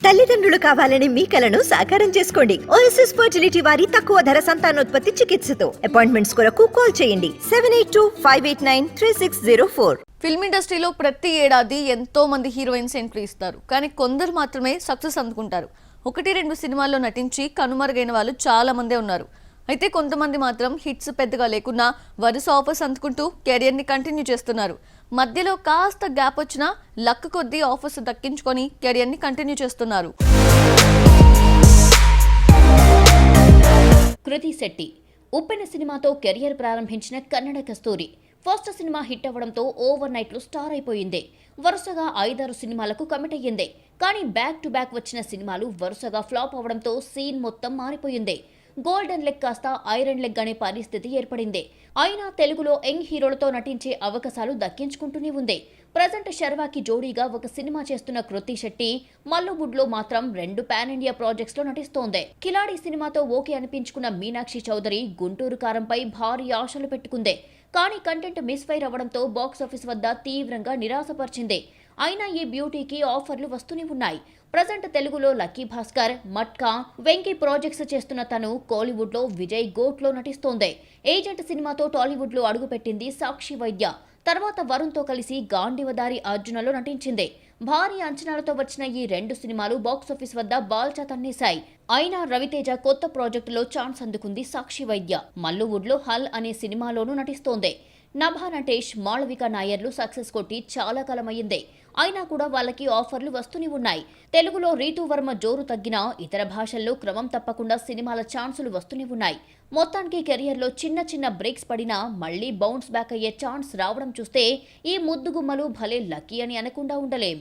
తల్లిదండ్రులు కావాలని మీ కలను సాకారం చేసుకోండి. ఓఎస్ఎస్ ఫర్టిలిటీ వారి తక్కువ ధర సంతానోత్పత్తి చికిత్సతో అపాయింట్మెంట్స్ కొరకు కాల్ చేయండి 7825893604. ఫిల్మ్ ఇండస్ట్రీలో ప్రతి ఏడాది ఎంతో మంది హీరోయిన్స్ ఎంట్రీ ఇస్తారు, కానీ కొందరు మాత్రమే సక్సెస్ అందుకుంటారు. 1-2 సినిమాల్లో నటించి కనుమరుగైన వాళ్ళు చాలా మందే ఉన్నారు. అయితే కొంతమంది మాత్రం హిట్స్ పెద్దగా లేకున్నా వరుస ఆఫర్స్ అందుకుంటూ కెరియర్ని కంటిన్యూ చేస్తున్నారు. మధ్యలో కాస్త గ్యాప్ వచ్చినా లక్ కొద్దీ ఆఫర్స్ దక్కించుకొని కెరియర్ని కంటిన్యూ చేస్తున్నారు. కృతి శెట్టి ఉప్పెన సినిమాతో కెరియర్ ప్రారంభించిన కన్నడ కస్తూరి ఫస్ట్ సినిమా హిట్ అవ్వడంతో ఓవర్ నైట్లో స్టార్ అయిపోయింది. వరుసగా 5-6 సినిమాలకు కమిట్ అయ్యింది. కానీ బ్యాక్ టు బ్యాక్ వచ్చిన సినిమాలు వరుసగా ఫ్లాప్ అవడంతో సీన్ మొత్తం మారిపోయింది. గోల్డెన్ లెగ్ కాస్త ఐరన్ లెగ్ అనే పరిస్థితి ఏర్పడింది. అయినా తెలుగులో యంగ్ హీరోలతో నటించే అవకాశాలు దక్కించుకుంటూనే ఉంది. ప్రజెంట్ శర్వాకి జోడీగా ఒక సినిమా చేస్తున్న కృతి శెట్టి మల్లువుడ్ లో మాత్రం 2 పాన్ ఇండియా ప్రాజెక్ట్స్ లో నటిస్తోంది. కిలాడి సినిమాతో ఓకే అనిపించుకున్న మీనాక్షి చౌదరి గుంటూరు కారంపై భారీ ఆశలు పెట్టుకుంది. కానీ కంటెంట్ మిస్ ఫైర్ అవ్వడంతో బాక్సాఫీస్ వద్ద తీవ్రంగా నిరాశపరిచింది. అయినా ఈ బ్యూటీకి ఆఫర్లు వస్తూనే ఉన్నాయి. ప్రజెంట్ తెలుగులో లక్కీ భాస్కర్, మట్కా, వెంకీ ప్రాజెక్ట్స్ చేస్తున్న తను కోలీవుడ్ లో విజయ్ గోట్ లో నటిస్తోంది. ఏజెంట్ సినిమాతో టాలీవుడ్ లో అడుగుపెట్టింది సాక్షి వైద్య. తర్వాత వరుణ్ తో కలిసి గాంధీవదారి అర్జునలో నటించింది. భారీ అంచనాలతో వచ్చిన ఈ 2 సినిమాలు బాక్సాఫీస్ వద్ద బాల్చా తన్నేశాయి. అయినా రవితేజ కొత్త ప్రాజెక్టులో ఛాన్స్ అందుకుంది సాక్షి వైద్య. మల్లువుడ్ లో హల్ అనే సినిమాలోనూ నటిస్తోంది. నభా నటేష్, మాళవిక నాయర్లు సక్సెస్ కొట్టి చాలా కాలమైంది. అయినా కూడా వాళ్ళకి ఆఫర్లు వస్తూనే ఉన్నాయి. తెలుగులో రీతూ వర్మ జోరు తగ్గినా ఇతర భాషల్లో క్రమం తప్పకుండా సినిమాల ఛాన్సులు వస్తూనే ఉన్నాయి. మొత్తానికి కెరియర్లో చిన్న చిన్న బ్రేక్స్ పడినా మళ్లీ బౌన్స్ బ్యాక్ అయ్యే ఛాన్స్ రావడం చూస్తే ఈ ముద్దుగుమ్మలు భలే లక్కీ అని అనకుండా ఉండలేం.